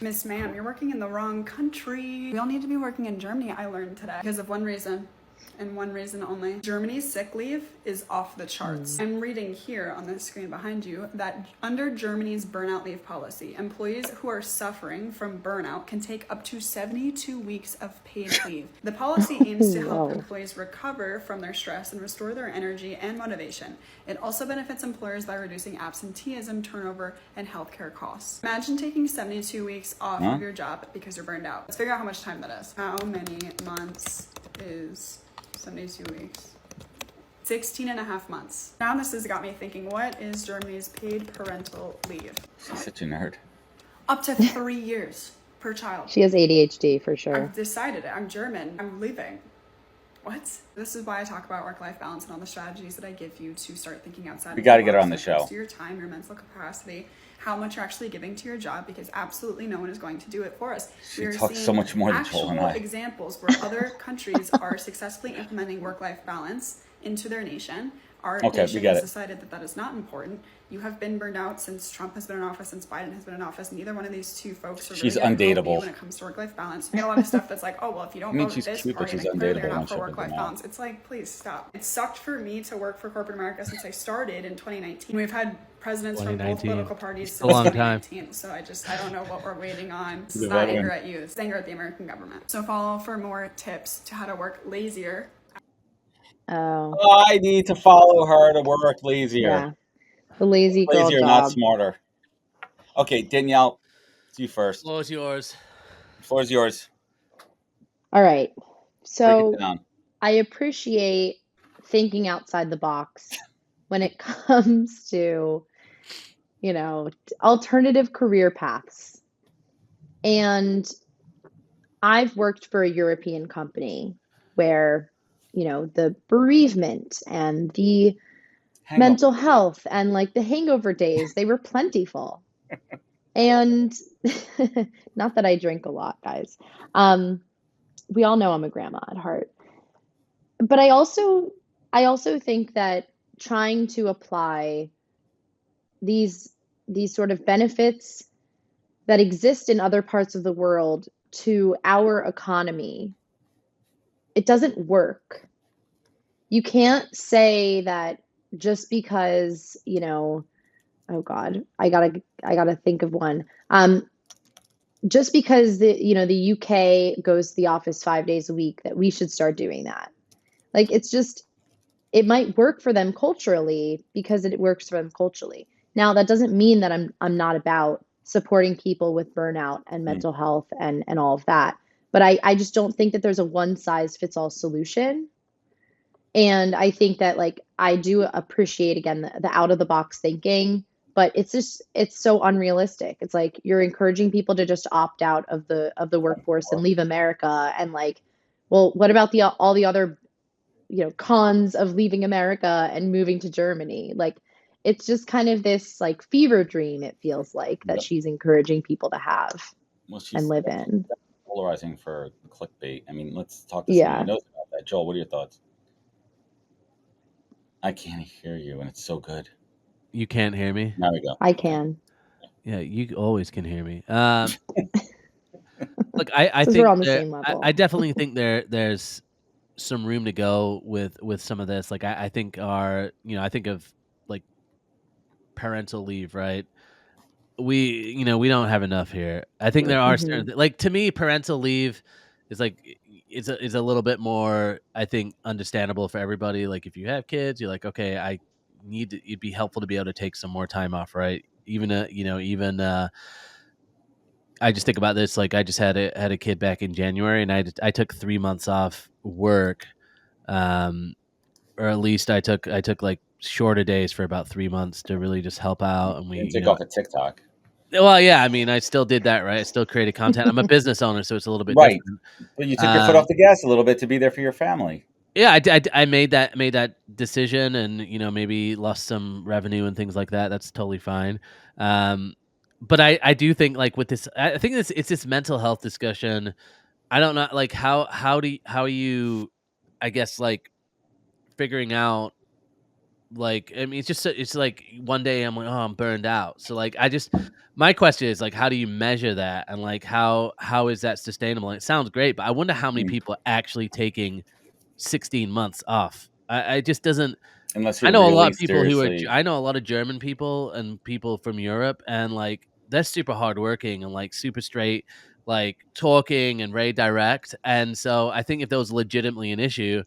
Miss Ma'am, you're working in the wrong country. We all need to be working in Germany, I learned today, because of one reason. And one reason only. Germany's sick leave is off the charts. I'm reading here on the screen behind you that under Germany's burnout leave policy, employees who are suffering from burnout can take up to 72 weeks of paid leave. The policy aims to help employees recover from their stress and restore their energy and motivation. It also benefits employers by reducing absenteeism, turnover, and healthcare costs. Imagine taking 72 weeks off of your job because you're burned out. Let's figure out how much time that is. How many months is 72 weeks? 16 and a half months. Now this has got me thinking, what is Germany's paid parental leave? She's such a nerd. Up to 3 years per child. She has ADHD for sure. I've decided it. I'm German. I'm leaving. What? This is why I talk about work-life balance and all the strategies that I give you to start thinking outside. We got to get her on the show. Your time, your mental capacity, how much you're actually giving to your job, because absolutely no one is going to do it for us. She talks so much more than Joel and I. Examples where other countries are successfully implementing work-life balance into their nation. Our nation has decided that that is not important. You have been burned out since Trump has been in office, since Biden has been in office. Neither one of these two folks are really undateable when it comes to work-life balance. We get a lot of stuff that's like, oh, well, if you don't vote this party, then clearly you're not for work-life balance. It's like, please stop. It sucked for me to work for corporate America since I started in 2019. We've had presidents from both political parties since 2019. So I don't know what we're waiting on. This is not anger at you. It's anger at the American government. So follow for more tips to how to work lazier. I need to follow her to work lazier. Yeah. The lazy girl lazier, job. not smarter. Okay, Danielle, it's you first. Floor is yours. Floor is yours. All right. So I appreciate thinking outside the box when it comes to, alternative career paths. And I've worked for a European company where, the bereavement and the mental health and like the hangover days, they were plentiful. And not that I drink a lot, guys. We all know I'm a grandma at heart. But I also think that trying to apply these sort of benefits that exist in other parts of the world to our economy, it doesn't work. You can't say that just because, oh God, I gotta think of one. Just because the UK goes to the office 5 days a week, that we should start doing that. Like, it might work for them culturally because it works for them culturally. Now, that doesn't mean that I'm not about supporting people with burnout and mental health and all of that. But I just don't think that there's a one size fits all solution. And I think that I do appreciate, again, the out of the box thinking, but it's so unrealistic. It's like you're encouraging people to just opt out of the workforce and leave America. And well, what about all the other, cons of leaving America and moving to Germany? It's just kind of this fever dream, it feels like, that she's encouraging people to have and live in. Polarizing for clickbait. I mean, let's talk to someone who knows about that. Joel, what are your thoughts? I can't hear you, and it's so good. You can't hear me? There we go. I can. Yeah, you always can hear me. Look, I think we're on the same level. I definitely think there's some room to go with some of this. I think I think of parental leave, right? We don't have enough here. I think there are certain, to me, parental leave is is a little bit more, I think, understandable for everybody. If you have kids, you're like, okay, it'd be helpful to be able to take some more time off, right? Even I just think about this. I just had a kid back in January, and I took 3 months off work, or at least I took shorter days for about 3 months to really just help out. And we took off a TikTok. Well, yeah, I mean, I still did that, right? I still created content. I'm a business owner, so it's a little bit different. But you took your foot off the gas a little bit to be there for your family. Yeah, I made that decision, and maybe lost some revenue and things like that. That's totally fine. But I do think with this, I think it's this mental health discussion. I don't know, how are you, I guess, figuring out like, I mean, it's like one day I'm like, oh, I'm burned out. So like, my question is like, how do you measure that, and like, how is that sustainable? And it sounds great, but I wonder how many people are actually taking 16 months off. I just doesn't. Unless I you're know a lot really of people who are. seriously. I know a lot of German people and people from Europe, and like they're super hardworking and like super straight, like talking and very direct. And so I think if that was legitimately an issue,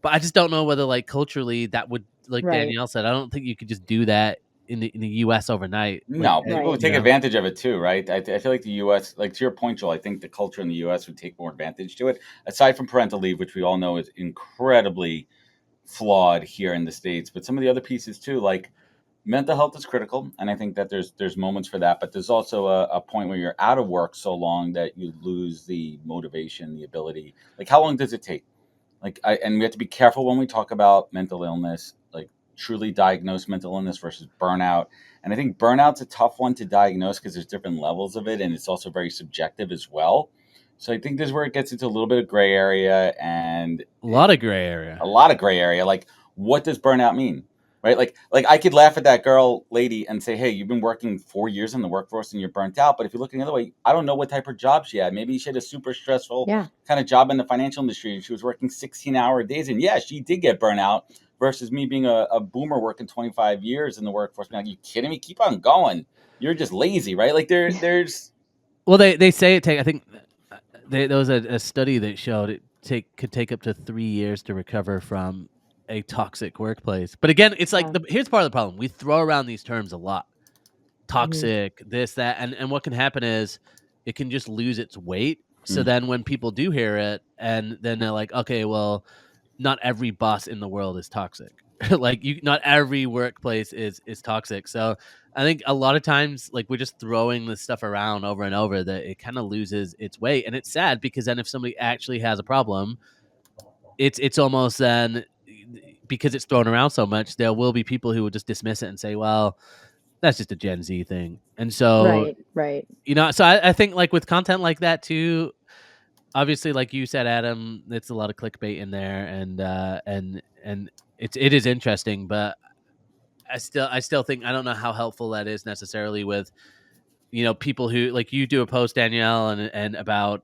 but I just don't know whether like culturally that would, like Right. Danielle said, I don't think you could just do that in the US overnight. Like, No, people would Right. take you know, advantage of it too, right? I feel like the U.S., like to your point, Joel, I think the culture in the U.S. would take more advantage to it. Aside from parental leave, which we all know is incredibly flawed here in the States, but some of the other pieces too, like mental health is critical, and I think that there's moments for that, but there's also a point where you're out of work so long that you lose the motivation, the ability. Like, how long does it take? And we have to be careful when we talk about mental illness, like truly diagnosed mental illness versus burnout. And I think burnout's a tough one to diagnose because there's different levels of it, and it's also very subjective as well. So I think this is where it gets into a little bit of gray area, and a lot of gray area. a lot of gray area. Like, what does burnout mean? Right? Like I could laugh at that girl lady and say, hey, you've been working 4 years in the workforce and you're burnt out. But if you're looking the other way, I don't know what type of job she had. Maybe she had a super stressful Yeah. kind of job in the financial industry, and she was working 16-hour days. And yeah, she did get burnt out versus me being a boomer working 25 years in the workforce. Like, you kidding me? Keep on going. You're just lazy, right? Like there's Well, they say it take. I think there was a study that showed could take up to 3 years to recover from a toxic workplace. But again, it's like Yeah. here's part of the problem. We throw around these terms a lot. Mhm. Toxic, this, that, and what can happen is it can just lose its weight. So Mm. then when people do hear it, and then they're like, okay, well, not every boss in the world is toxic. Like, not every workplace is toxic. So I think a lot of times, like, we're just throwing this stuff around over and over that it kind of loses its weight. And it's sad because then if somebody actually has a problem, it's almost then, because it's thrown around so much, there will be people who will just dismiss it and say, well, that's just a Gen Z thing. And so, Right. Right. so I think like with content like that too, obviously, like you said, Adam, it's a lot of clickbait in there, and it is interesting, but I still think, I don't know how helpful that is necessarily with, people who, like, you do a post, Danielle, and about,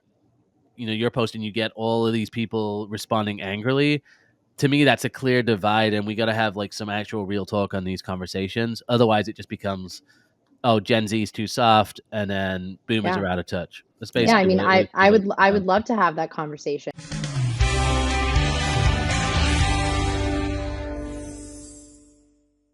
your post, and you get all of these people responding angrily. To me, that's a clear divide, and we got to have like some actual real talk on these conversations. Otherwise, it just becomes, oh, Gen Z is too soft, and then boomers Yeah. are out of touch. That's Yeah. I basically mean, what it I comes would down to. love to have that conversation.